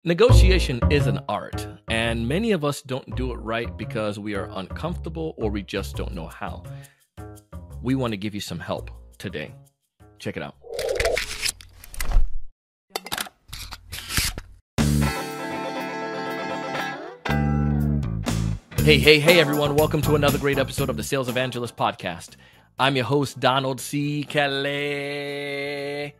Negotiation is an art, and many of us don't do it right because we are uncomfortable or we just don't know how. We want to give you some help today. Check it out. Hey, everyone. Welcome to another great episode of the Sales Evangelist Podcast. I'm your host, Donald C. Kelly,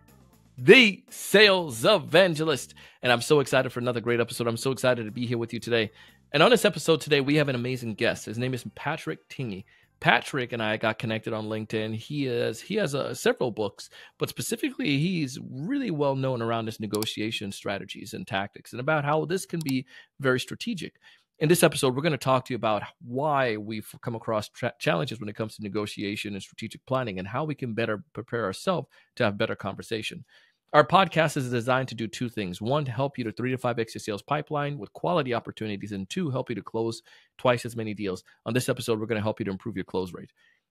the Sales Evangelist. And I'm so excited for another great episode. I'm so excited to be here with you today. And on this episode today, we have an amazing guest. His name is Patrick Tinney. Patrick and I got connected on LinkedIn. He has several books, but specifically, he's really well known around his negotiation strategies and tactics and about how this can be very strategic. In this episode, we're going to talk to you about why we've come across challenges when it comes to negotiation and strategic planning and how we can better prepare ourselves to have better conversation. Our podcast is designed to do two things. One, to help you to 3 to 5x your sales pipeline with quality opportunities, and two, help you to close twice as many deals. On this episode, we're going to help you to improve your close rate.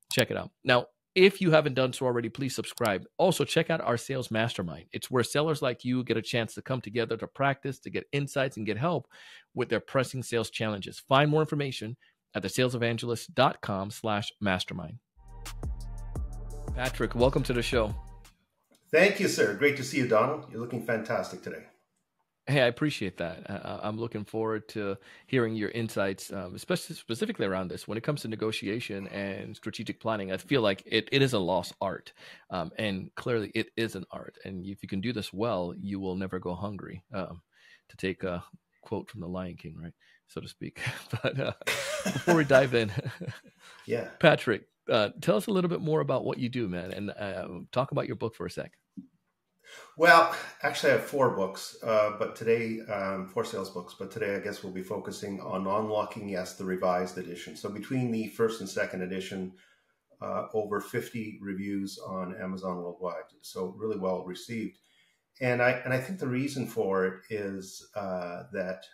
Check it out. Now, if you haven't done so already, please subscribe. Also, check out our sales mastermind. It's where sellers like you get a chance to come together to practice, to get insights, and get help with their pressing sales challenges. Find more information at thesalesevangelist.com/mastermind. Patrick, welcome to the show. Thank you, sir. Great to see you, Donald. You're looking fantastic today. Hey, I appreciate that. I'm looking forward to hearing your insights, especially specifically around this. When it comes to negotiation and strategic planning, I feel like it is a lost art. And clearly it is an art. And if you can do this well, you will never go hungry, to take a quote from the Lion King, right? So to speak. But before we dive in, yeah, Patrick, tell us a little bit more about what you do, man, and talk about your book for a sec. Well, actually, I have 4 books, but today, 4 sales books. But today, I guess we'll be focusing on Unlocking Yes, the revised edition. So between the first and second edition, over 50 reviews on Amazon worldwide. So really well received. And I think the reason for it is that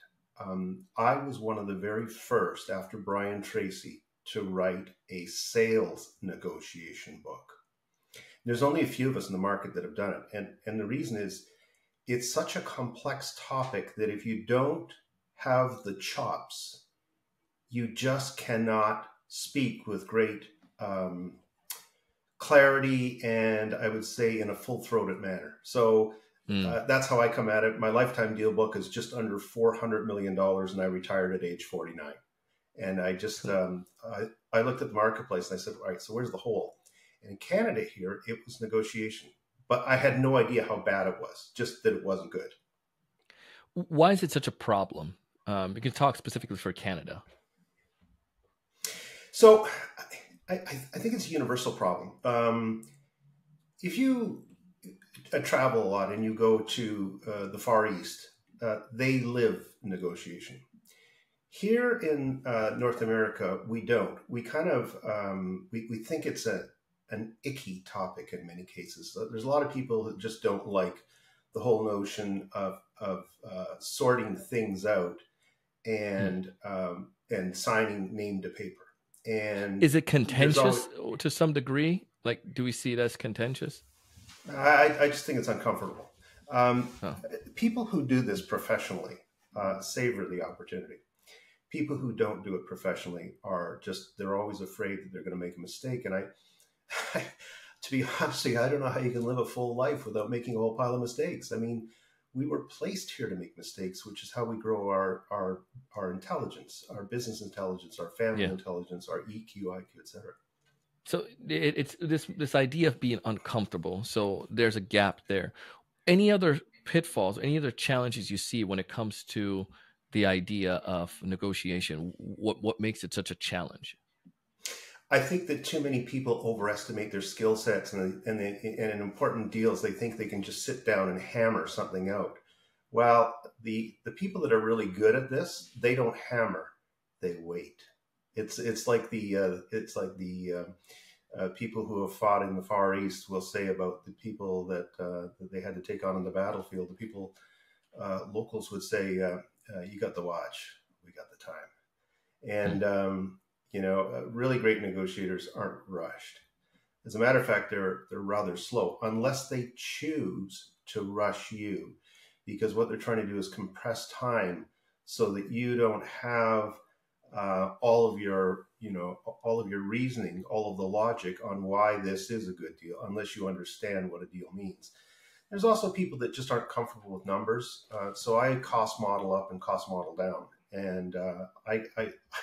I was one of the very first, after Brian Tracy, to write a sales negotiation book. There's only a few of us in the market that have done it. And the reason is it's such a complex topic that if you don't have the chops, you just cannot speak with great clarity and I would say in a full-throated manner. So that's how I come at it. My lifetime deal book is just under $400 million and I retired at age 49. And I just, I looked at the marketplace and I said, all right, so where's the hole? And in Canada here, it was negotiation. But I had no idea how bad it was, just that it wasn't good. Why is it such a problem? You can talk specifically for Canada. So I think it's a universal problem. If you travel a lot and you go to the Far East, they live negotiation. Here in North America, we don't. We kind of, we think it's an icky topic in many cases. So there's a lot of people that just don't like the whole notion of sorting things out and signing name to paper. And is it contentious to some degree? Like, do we see it as contentious? I just think it's uncomfortable. People who do this professionally savor the opportunity. People who don't do it professionally they're always afraid that they're going to make a mistake. And to be honest with you, I don't know how you can live a full life without making a whole pile of mistakes. I mean, we were placed here to make mistakes, which is how we grow our intelligence, our business intelligence, our family intelligence, our EQ, IQ, etc. So it's this idea of being uncomfortable. So there's a gap there. Any other pitfalls, any other challenges you see when it comes to the idea of negotiation? What makes it such a challenge? I think that too many people overestimate their skill sets, and in important deals, they think they can just sit down and hammer something out. Well, the people that are really good at this, they don't hammer, they wait. It's like the people who have fought in the Far East will say about the people that they had to take on the battlefield. The people locals would say, "You got the watch, we got the time," and really great negotiators aren't rushed. As a matter of fact, they're rather slow unless they choose to rush you. because what they're trying to do is compress time so that you don't have all of your reasoning, all of the logic on why this is a good deal, unless you understand what a deal means. There's also people that just aren't comfortable with numbers. So I cost model up and cost model down. And I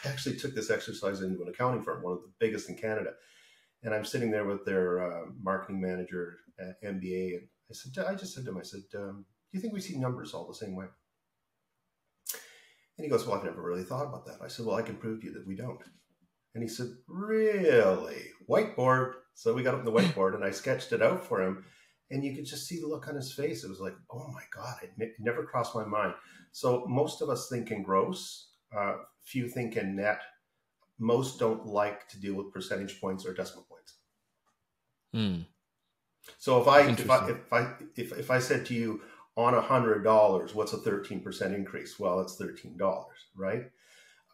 actually took this exercise into an accounting firm, one of the biggest in Canada. And I'm sitting there with their marketing manager at MBA. And I just said to him, do you think we see numbers all the same way? And he goes, well, I've never really thought about that. I said, well, I can prove to you that we don't. And he said, really? Whiteboard. So we got up on the whiteboard and I sketched it out for him. And you could just see the look on his face. It was like, oh my God, it never crossed my mind. So most of us think in gross, few think in net. Most don't like to deal with percentage points or decimal points. So if I said to you, on $100, what's a 13% increase? Well, it's $13, right?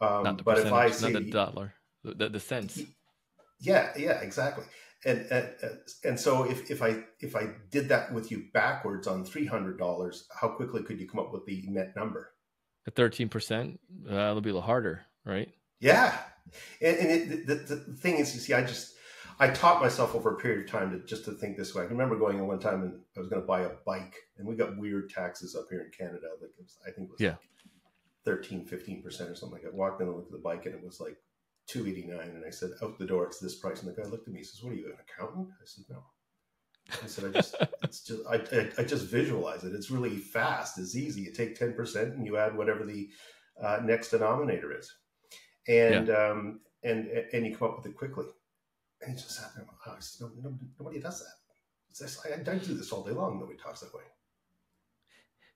Not the but if I say not the dollar, the cents. Yeah, exactly. And so if I did that with you backwards on $300, how quickly could you come up with the net number? At 13%, it'll be a little harder, right? Yeah, and the thing is, you see, I taught myself over a period of time to think this way. I remember going in one time and I was going to buy a bike, and we got weird taxes up here in Canada. Like I think it was like 13, 15% or something like that. I walked in and looked at the bike, and it was like $289, and I said, out the door, it's this price. And the guy looked at me, he says, what are you, an accountant? I said, no. I said, I just visualize it. It's really fast. It's easy. You take 10% and you add whatever the next denominator is. And you come up with it quickly. And he just sat there. Oh, I said, no, nobody does that. I do this all day long. Nobody talks that way.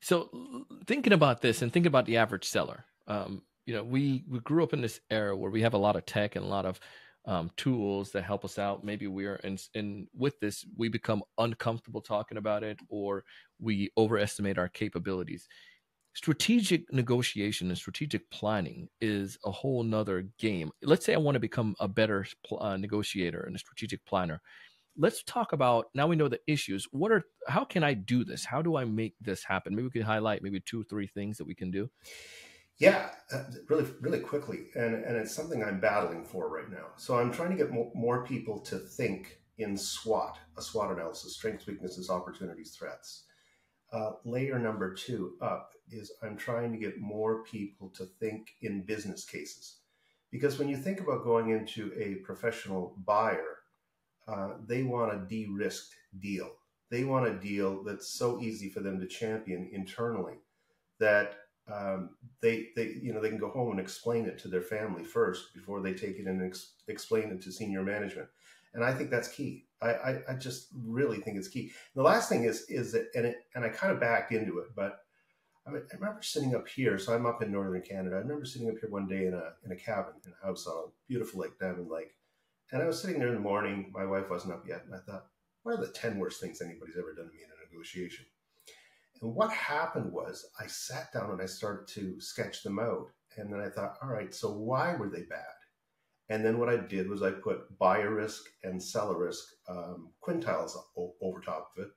So thinking about this and thinking about the average seller, we grew up in this era where we have a lot of tech and a lot of tools that help us out. Maybe we're in with this, we become uncomfortable talking about it, or we overestimate our capabilities. Strategic negotiation and strategic planning is a whole nother game. Let's say I want to become a better negotiator and a strategic planner. Let's talk about, now we know the issues. How can I do this? How do I make this happen? Maybe we could highlight maybe 2 or 3 things that we can do. Yeah, really, really quickly. And it's something I'm battling for right now. So I'm trying to get more people to think in SWOT, a SWOT analysis: strengths, weaknesses, opportunities, threats. Layer number 2 up is I'm trying to get more people to think in business cases. Because when you think about going into a professional buyer, they want a de-risked deal. They want a deal that's so easy for them to champion internally that they can go home and explain it to their family first before they take it and explain it to senior management. And I think that's key. I just really think it's key. And the last thing is that, and I kind of backed into it, but I remember sitting up here. So I'm up in northern Canada. I remember sitting up here one day in a cabin in a house on a beautiful lake, Diamond Lake. And I was sitting there in the morning. My wife wasn't up yet, and I thought, what are the 10 worst things anybody's ever done to me in a negotiation? And what happened was I sat down and I started to sketch them out. And then I thought, all right, so why were they bad? And then what I did was I put buyer risk and seller risk quintiles over top of it.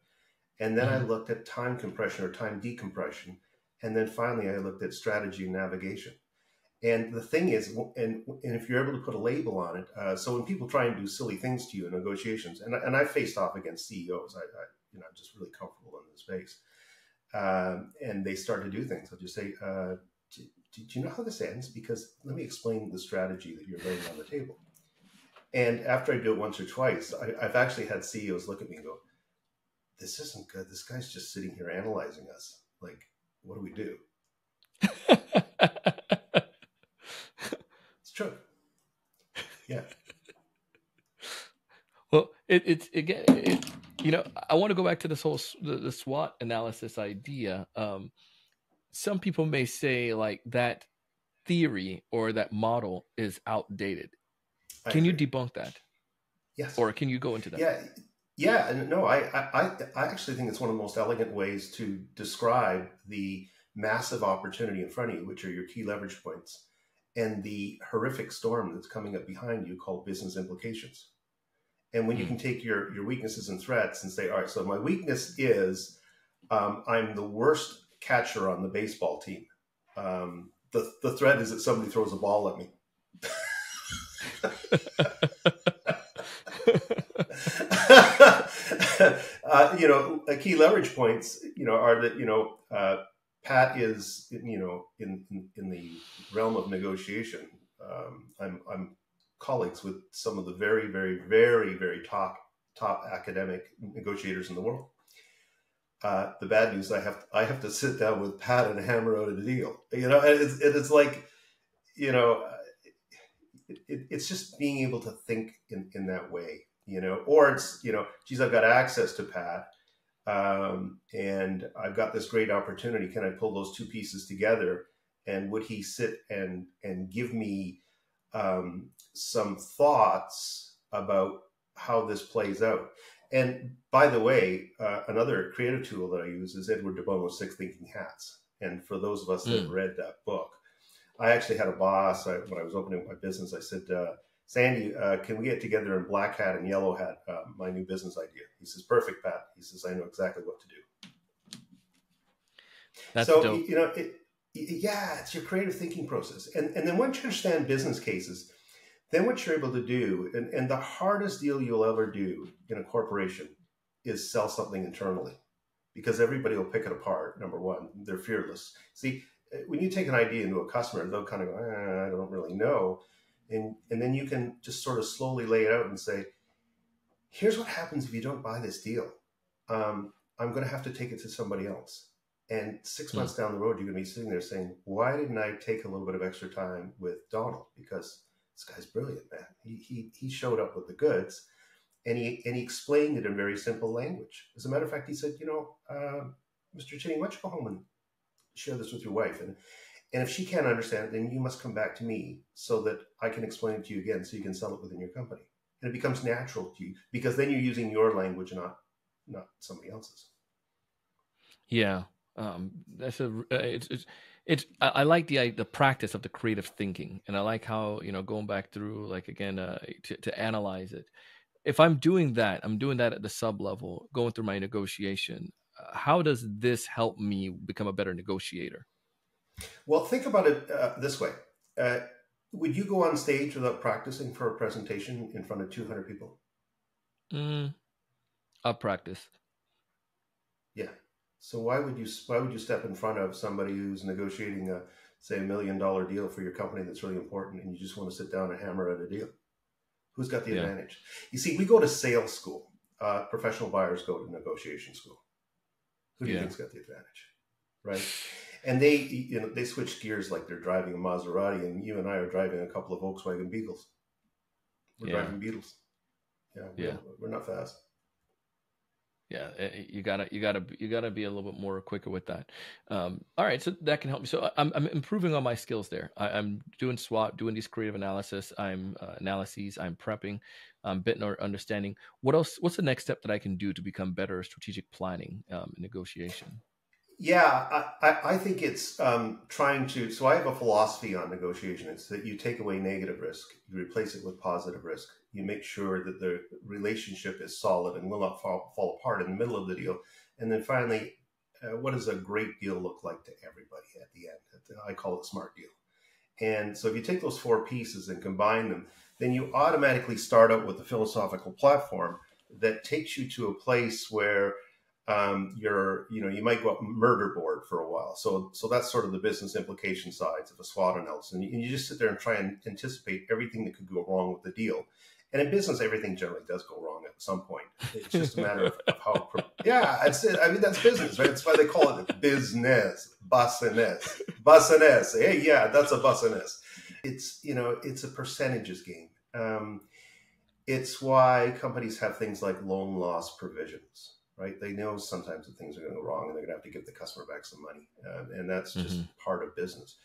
And then I looked at time compression or time decompression. And then finally, I looked at strategy and navigation. And the thing is, and if you're able to put a label on it, so when people try and do silly things to you in negotiations, and I faced off against CEOs, I'm just really comfortable in this space. And they start to do things. I'll just say, do you know how this ends? Because let me explain the strategy that you're laying on the table. And after I do it once or twice, I've actually had CEOs look at me and go, this isn't good. This guy's just sitting here analyzing us. Like, what do we do? It's true. Yeah. Well, it's again, I want to go back to this whole the SWOT analysis idea. Some people may say like that theory or that model is outdated. Can you debunk that? Yes. Or can you go into that? Yeah. And no, I actually think it's one of the most elegant ways to describe the massive opportunity in front of you, which are your key leverage points, and the horrific storm that's coming up behind you called business implications. And when you can take your weaknesses and threats and say, all right, so my weakness is I'm the worst catcher on the baseball team. The threat is that somebody throws a ball at me. Key leverage points, are that, Pat is, in the realm of negotiation. I'm colleagues with some of the very, very, very, very top academic negotiators in the world. The bad news, I have to sit down with Pat and hammer out a deal. And it's like, it's just being able to think in that way, or it's, geez, I've got access to Pat, and I've got this great opportunity. Can I pull those two pieces together? And would he sit and give me some thoughts about how this plays out? And by the way, another creative tool that I use is Edward de Bono's 6 Thinking Hats. And for those of us that have read that book, I actually had a boss, when I was opening my business, I said, Sandy, can we get together in black hat and yellow hat, my new business idea? He says, perfect, Pat. He says, I know exactly what to do. That's so, dope. It's your creative thinking process. And then once you understand business cases, then what you're able to do, and the hardest deal you'll ever do in a corporation is sell something internally, because everybody will pick it apart. Number one, they're fearless. See, when you take an idea into a customer, they'll kind of go, I don't really know. And then you can just sort of slowly lay it out and say, here's what happens if you don't buy this deal. I'm going to have to take it to somebody else. And 6 months down the road, you're going to be sitting there saying, why didn't I take a little bit of extra time with Donald? Because this guy's brilliant, man. He showed up with the goods, and he explained it in very simple language. As a matter of fact, he said, Mr. Tinney, why don't you go home and share this with your wife? And if she can't understand it, then you must come back to me so that I can explain it to you again, so you can sell it within your company. And it becomes natural to you, because then you're using your language, not somebody else's. Yeah. I like the practice of the creative thinking, and I like how, going back through, like, again, to analyze it. If I'm doing that at the sub level, going through my negotiation, how does this help me become a better negotiator? Well, think about it this way. Would you go on stage without practicing for a presentation in front of 200 people? I'll practice. Yeah. So why would you step in front of somebody who's negotiating say $1 million deal for your company that's really important, and you just want to sit down and hammer out a deal? Who's got the advantage? You see, we go to sales school. Professional buyers go to negotiation school. Who do you think's got the advantage, right? And they switch gears like they're driving a Maserati, and you and I are driving a couple of Volkswagen Beetles. We're driving Beetles. We're not fast. Yeah, you gotta be a little bit more quicker with that. All right, so that can help me. So I'm improving on my skills there. I'm doing SWOT, doing these creative analysis. I'm prepping, bit or understanding. What else? What's the next step that I can do to become better at strategic planning, negotiation? Yeah, I think it's trying to. So I have a philosophy on negotiation. It's that you take away negative risk, you replace it with positive risk. You make sure that the relationship is solid and will not fall apart in the middle of the deal. And then finally, what does a great deal look like to everybody at the end? I call it a smart deal. And so if you take those 4 pieces and combine them, then you automatically start out with a philosophical platform that takes you to a place where you might go up murder board for a while. So that's sort of the business implication sides of a SWOT analysis. And you just sit there and try and anticipate everything that could go wrong with the deal. And in business, everything generally does go wrong at some point. It's just a matter of how. That's it. I mean, that's business, right? That's why they call it business, business. Hey, yeah, that's a business. It's a percentages game. It's why companies have things like loan loss provisions. Right? They know sometimes that things are going to go wrong, and they're going to have to give the customer back some money. And that's just part of business.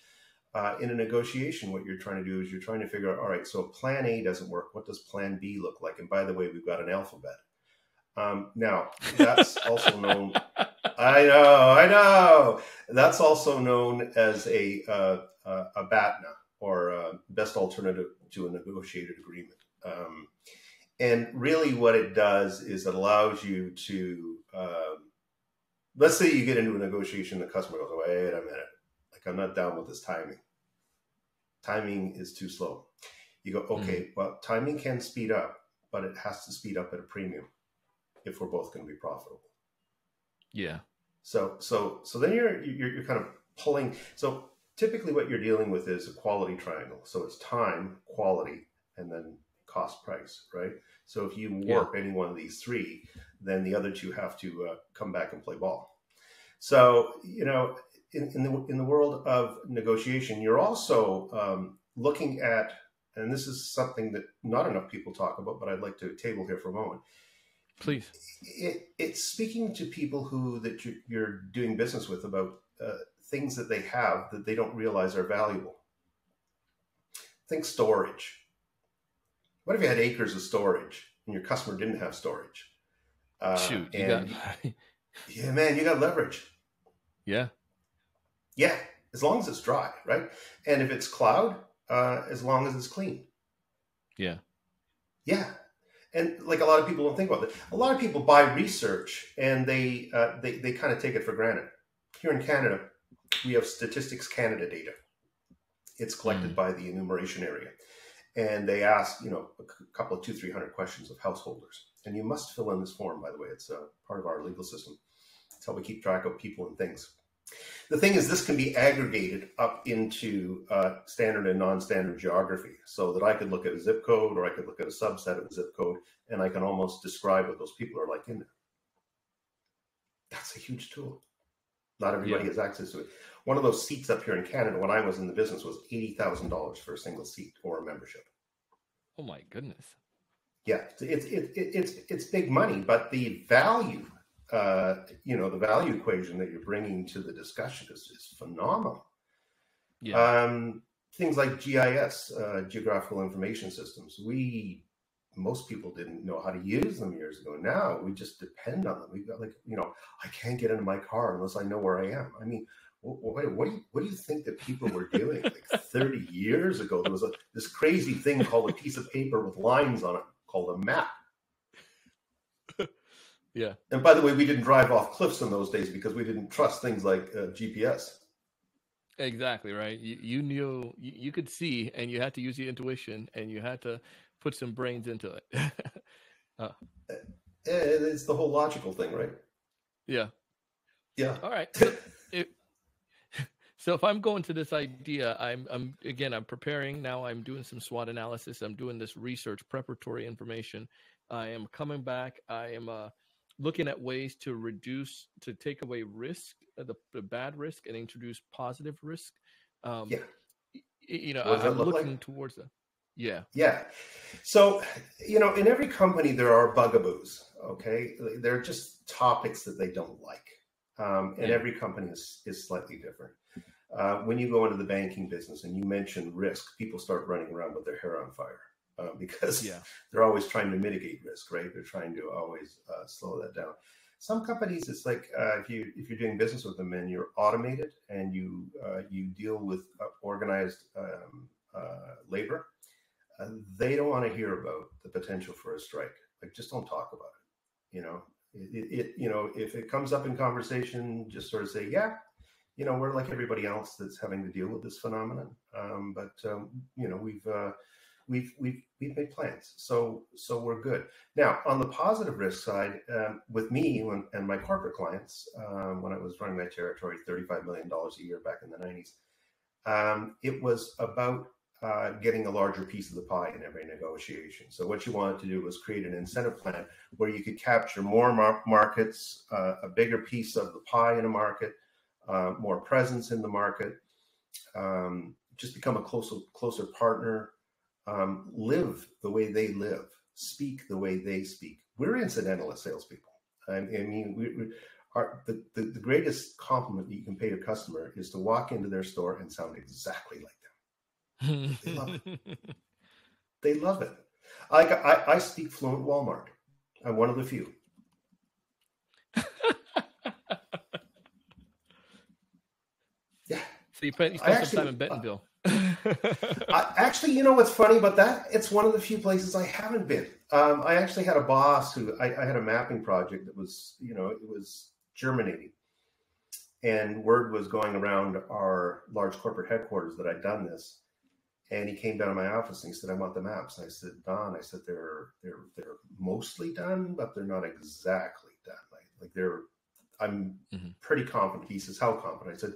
In a negotiation, what you're trying to do is you're trying to figure out, all right, so plan A doesn't work. What does plan B look like? And by the way, we've got an alphabet. Now, that's also known. I know. That's also known as a BATNA, or best alternative to a negotiated agreement. And really what it does is it allows you to let's say you get into a negotiation, the customer goes, wait a minute, like I'm not down with this timing. Timing is too slow. You go, okay, well, timing can speed up, but it has to speed up at a premium if we're both going to be profitable. Yeah. So then you're kind of pulling. So typically what you're dealing with is a quality triangle. So it's time, quality, and then cost price, right? So if you warp any one of these three, then the other two have to come back and play ball. So, you know, in the world of negotiation, you're also looking at, and this is something that not enough people talk about, but I'd like to table here for a moment. Please. It's speaking to people that you're doing business with about things that they have that they don't realize are valuable. Think storage. What if you had acres of storage and your customer didn't have storage? Yeah, man, you got leverage. Yeah. Yeah, as long as it's dry, right? And if it's cloud, as long as it's clean. Yeah. Yeah. And like a lot of people don't think about that. A lot of people buy research and they kind of take it for granted. Here in Canada, we have Statistics Canada data. It's collected by the enumeration area. And they ask, you know, a couple of 200-300 questions of householders. And you must fill in this form, by the way. It's part of our legal system. It's how we keep track of people and things. The thing is, this can be aggregated up into standard and non-standard geography so that I could look at a zip code or I could look at a subset of a zip code and I can almost describe what those people are like in there. That's a huge tool. Not everybody has access to it. One of those seats up here in Canada when I was in the business was $80,000 for a single seat or a membership. Oh my goodness. Yeah, it's big money, but the value, the value equation that you're bringing to the discussion is phenomenal. Yeah. Things like GIS, geographical information systems. Most people didn't know how to use them years ago. Now we just depend on them. We've got I can't get into my car unless I know where I am. I mean, what do you think that people were doing? Like 30 years ago, there was this crazy thing called a piece of paper with lines on it called a map. Yeah. And by the way, we didn't drive off cliffs in those days because we didn't trust things like GPS. Exactly, right. You knew, you could see, and you had to use your intuition, and you had to put some brains into it. It's the whole logical thing, right? Yeah. Yeah. All right. So if I'm going to this idea, I'm preparing now. I'm doing some SWOT analysis. I'm doing this research, preparatory information. I am coming back. I am looking at ways to take away risk, the bad risk, and introduce positive risk. I'm looking towards that. Yeah. Yeah. So, in every company, there are bugaboos, okay? They're just topics that they don't like. And every company is slightly different. When you go into the banking business and you mention risk, people start running around with their hair on fire because they're always trying to mitigate risk, right? They're trying to always slow that down. Some companies, it's like if you're doing business with them and you're automated and you deal with organized labor, they don't want to hear about the potential for a strike. Like, just don't talk about it. If it comes up in conversation, just sort of say, we're like everybody else that's having to deal with this phenomenon. We've made plans, so we're good. Now, on the positive risk side, with me and my corporate clients, when I was running that territory, $35 million a year back in the 90s, it was about getting a larger piece of the pie in every negotiation. So what you wanted to do was create an incentive plan where you could capture more markets, a bigger piece of the pie in a market, more presence in the market, just become a closer partner, live the way they live, speak the way they speak. We're incidental as salespeople. I mean, the greatest compliment that you can pay your customer is to walk into their store and sound exactly like them. They love it. They love it. I speak fluent Walmart. I'm one of the few. Yeah. So you spent some time in Bentonville. Actually, you know what's funny about that? It's one of the few places I haven't been. I actually had a boss who I had a mapping project that was, it was germinating. And word was going around our large corporate headquarters that I'd done this. And he came down to my office and he said, "I want the maps." And I said, "Don," I said, they're mostly done, but they're not exactly done. I'm pretty confident." He says, "How confident?" I said,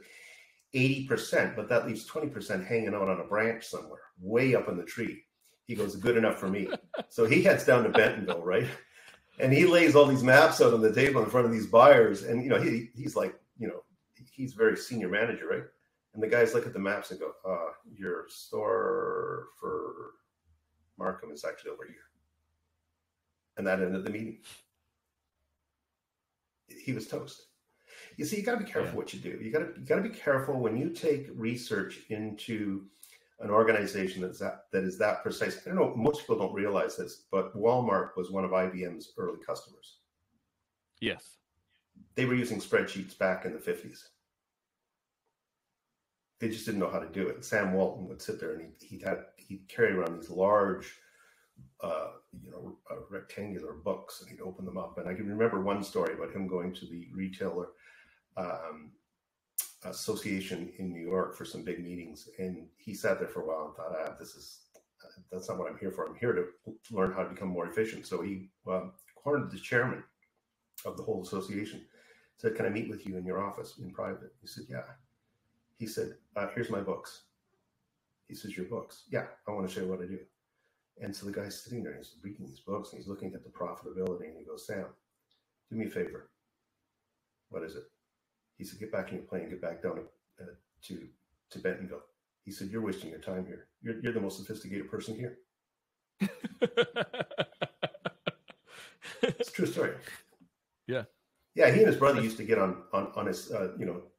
80%, but that leaves 20% hanging out on a branch somewhere, way up in the tree. He goes, "Good enough for me." So he heads down to Bentonville, right? And he lays all these maps out on the table in front of these buyers. And, he's like, he's very senior manager, right? And the guys look at the maps and go, "Your store for Markham is actually over here." And that ended the meeting. He was toast. You see, you got to be careful what you do. You got to be careful when you take research into an organization that is that precise. I don't know, most people don't realize this, but Walmart was one of IBM's early customers. Yes. They were using spreadsheets back in the 50s. They just didn't know how to do it. Sam Walton would sit there and he'd carry around these large, rectangular books, and he'd open them up. And I can remember one story about him going to the retailer association in New York for some big meetings, and he sat there for a while and thought, that's not what I'm here for. I'm here to learn how to become more efficient. So he cornered the chairman of the whole association, said, "Can I meet with you in your office in private?" He said, "Yeah." He said, "Here's my books." He says, "Your books?" "Yeah, I want to show you what I do." And so the guy's sitting there and he's reading these books and he's looking at the profitability, and he goes, "Sam, do me a favor." "What is it?" He said, "Get back in your plane, get back down to Bentonville." He said, "You're wasting your time here. You're the most sophisticated person here." It's a true story. Yeah. Yeah, he and his brother used to get on his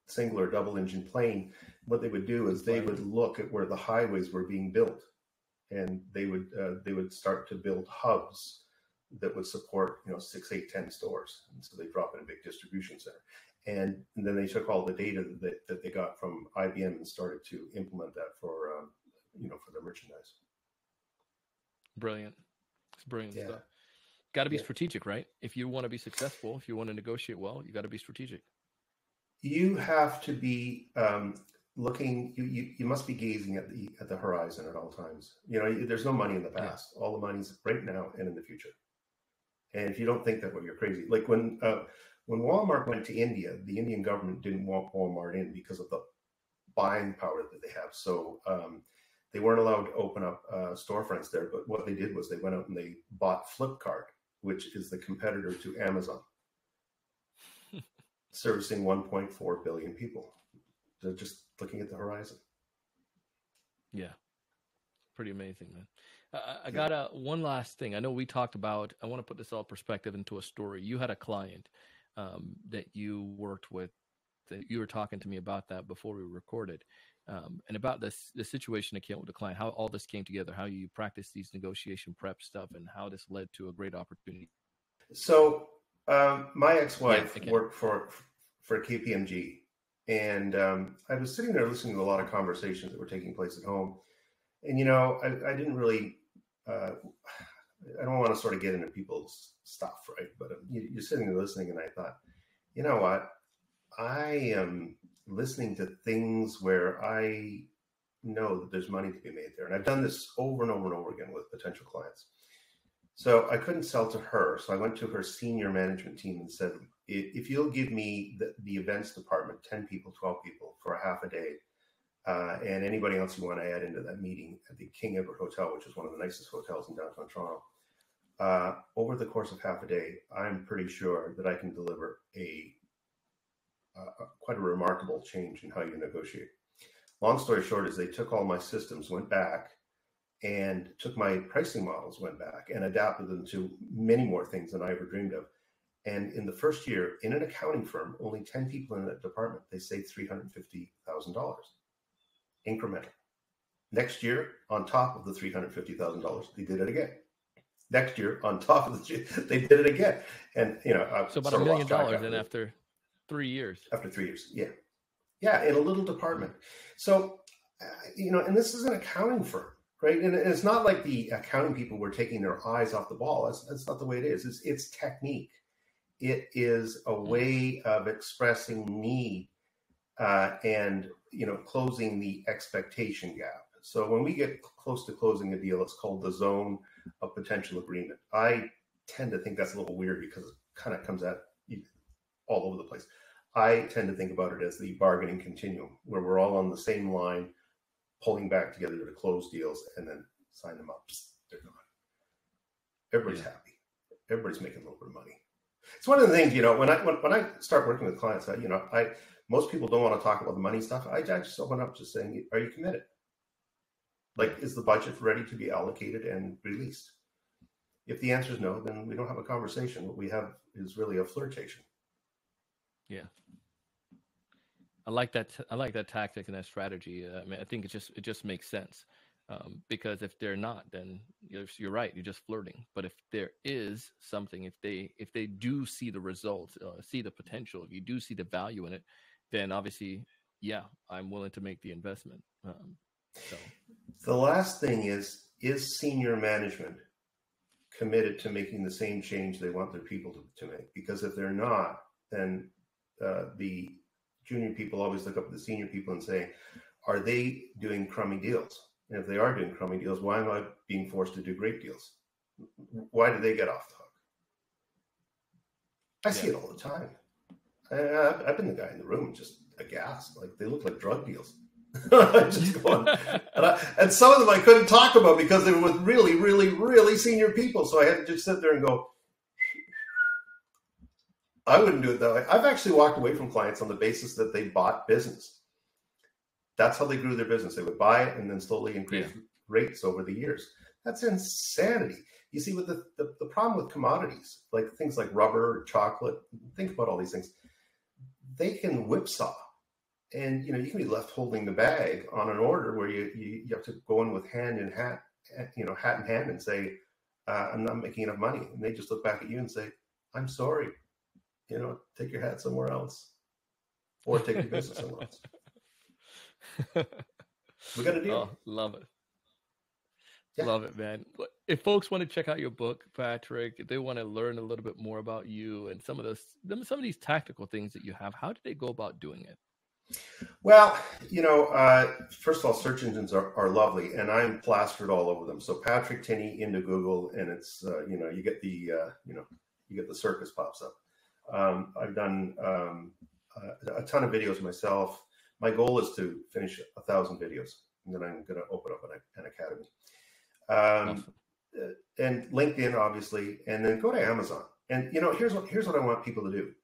single or double engine plane. What they would do is they would look at where the highways were being built, and they would start to build hubs that would support 6, 8, 10 stores. And so they drop in a big distribution center. And then they took all the data that they got from IBM and started to implement that for their merchandise. Brilliant. It's brilliant stuff. Got to be strategic, right? If you want to be successful, if you want to negotiate well, you got to be strategic. You have to be looking. You must be gazing at the horizon at all times. There's no money in the past. Yeah. All the money's right now and in the future. And if you don't think that way, you're crazy. Like when Walmart went to India, the Indian government didn't want Walmart in because of the buying power that they have. So they weren't allowed to open up storefronts there. But what they did was they went out and they bought Flipkart, which is the competitor to Amazon, servicing 1.4 billion people. They're just looking at the horizon. Yeah. Pretty amazing, man. I got one last thing. I know we talked about, I want to put this all perspective into a story. You had a client that you worked with, that you were talking to me about that before we recorded, and about the situation that came with the client, how all this came together, how you practice these negotiation prep stuff, and how this led to a great opportunity. So my ex-wife worked for KPMG, and I was sitting there listening to a lot of conversations that were taking place at home. And, I didn't really, I don't want to sort of get into people's stuff, right? But you're sitting there listening, and I thought, you know what? I am listening to things where I know that there's money to be made there. And I've done this over and over and over again with potential clients. So I couldn't sell to her. So I went to her senior management team and said, if you'll give me the events department, 10 people, 12 people for a half a day, and anybody else you want to add into that meeting at the King Edward Hotel, which is one of the nicest hotels in downtown Toronto, over the course of half a day, I'm pretty sure that I can deliver quite a remarkable change in how you negotiate. Long story short is they took all my systems, went back, and took my pricing models, went back, and adapted them to many more things than I ever dreamed of. And in the first year, in an accounting firm, only 10 people in that department, they saved $350,000. Incremental. Next year, on top of the $350,000, they did it again. Next year, on top of they did it again. And, so about $1 million then after 3 years. After 3 years, yeah. Yeah, in a little department. So, and this is an accounting firm, right? And it's not like the accounting people were taking their eyes off the ball. That's not the way it is. It's technique. It is a way of expressing need and closing the expectation gap. So when we get close to closing a deal, it's called the zone of potential agreement. I tend to think that's a little weird because it kind of comes at you all over the place. I tend to think about it as the bargaining continuum, where we're all on the same line, pulling back together to close deals and then sign them up. They're gone. Everybody's happy. Everybody's making a little bit of money. It's one of the things, when I start working with clients, most people don't want to talk about the money stuff. I just open up just saying, are you committed? Like, is the budget ready to be allocated and released? If the answer is no, then we don't have a conversation. What we have is really a flirtation. Yeah. I like that. I like that tactic and that strategy. I think it just makes sense. Because if they're not, then you're right. You're just flirting. But if there is something, if they do see the results, see the potential, if you do see the value in it, then obviously, I'm willing to make the investment. So the last thing is senior management committed to making the same change they want their people to make? Because if they're not, then the junior people always look up at the senior people and say, are they doing crummy deals? And if they are doing crummy deals, why am I being forced to do great deals? Why do they get off the hook? I see it all the time. I've been the guy in the room just aghast. Like, they look like drug deals. Just going, and some of them I couldn't talk about because they were with really, really, really senior people. So I had to just sit there and go, I wouldn't do it that way. I've actually walked away from clients on the basis that they bought business. That's how they grew their business. They would buy it and then slowly increase rates over the years. That's insanity. You see, with the problem with commodities, like things like rubber, chocolate, think about all these things. They can whipsaw. And, you can be left holding the bag on an order where you have to go in with hat in hand and say, I'm not making enough money. And they just look back at you and say, I'm sorry, take your hat somewhere else or take your business somewhere else. We got to do. Oh, love it. Yeah. Love it, man. If folks want to check out your book, Patrick, if they want to learn a little bit more about you and some of these tactical things that you have, how do they go about doing it? Well, first of all, search engines are lovely, and I'm plastered all over them. So Patrick Tinney into Google, and it's you get the circus pops up. I've done a ton of videos myself. My goal is to finish 1,000 videos, and then I'm going to open up an academy. Awesome. And LinkedIn, obviously, and then go to Amazon. And here's what I want people to do.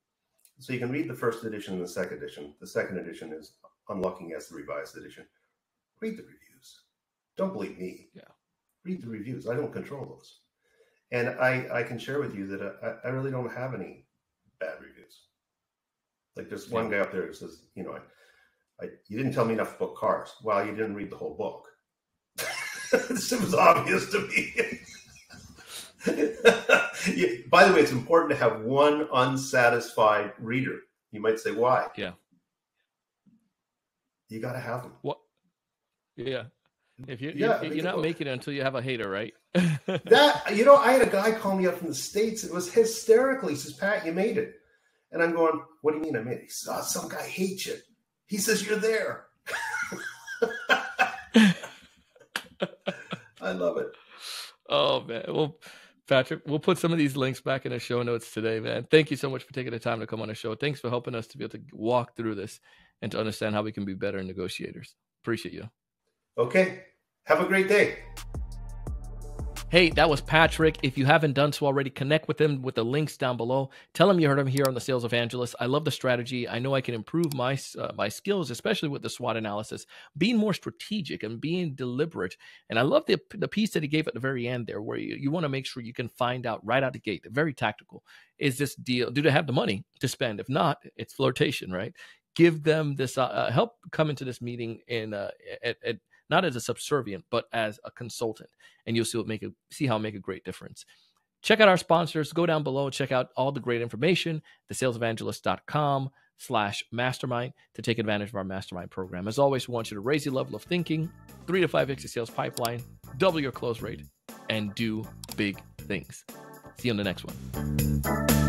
So you can read the first edition and the second edition. The second edition is Unlocking as the Revised Edition. Read the reviews. Don't believe me. Yeah. Read the reviews. I don't control those. And I can share with you that I really don't have any bad reviews. Like, there's one guy up there who says, you didn't tell me enough about cars. Well, you didn't read the whole book. This was obvious to me. By the way, it's important to have one unsatisfied reader. You might say, why? Yeah. You got to have them. What? Yeah. If you're not making it until you have a hater, right? I had a guy call me up from the States. It was hysterical. He says, Pat, you made it. And I'm going, what do you mean I made it? He says, oh, some guy hates you. He says, you're there. I love it. Oh, man. Well, Patrick, we'll put some of these links back in the show notes today, man. Thank you so much for taking the time to come on the show. Thanks for helping us to be able to walk through this and to understand how we can be better negotiators. Appreciate you. Okay. Have a great day. Hey, that was Patrick. If you haven't done so already, connect with him with the links down below. Tell him you heard him here on the Sales Evangelist. I love the strategy. I know I can improve my skills, especially with the SWOT analysis, being more strategic and being deliberate. And I love the piece that he gave at the very end there, where you want to make sure you can find out right out the gate, very tactical. Is this deal, do they have the money to spend? If not, it's flirtation, right? Give them this, help come into this meeting in not as a subservient, but as a consultant. And you'll see how it make a great difference. Check out our sponsors. Go down below. Check out all the great information, thesalesevangelist.com/mastermind to take advantage of our mastermind program. As always, we want you to raise your level of thinking, 3 to 5x your sales pipeline, double your close rate, and do big things. See you on the next one.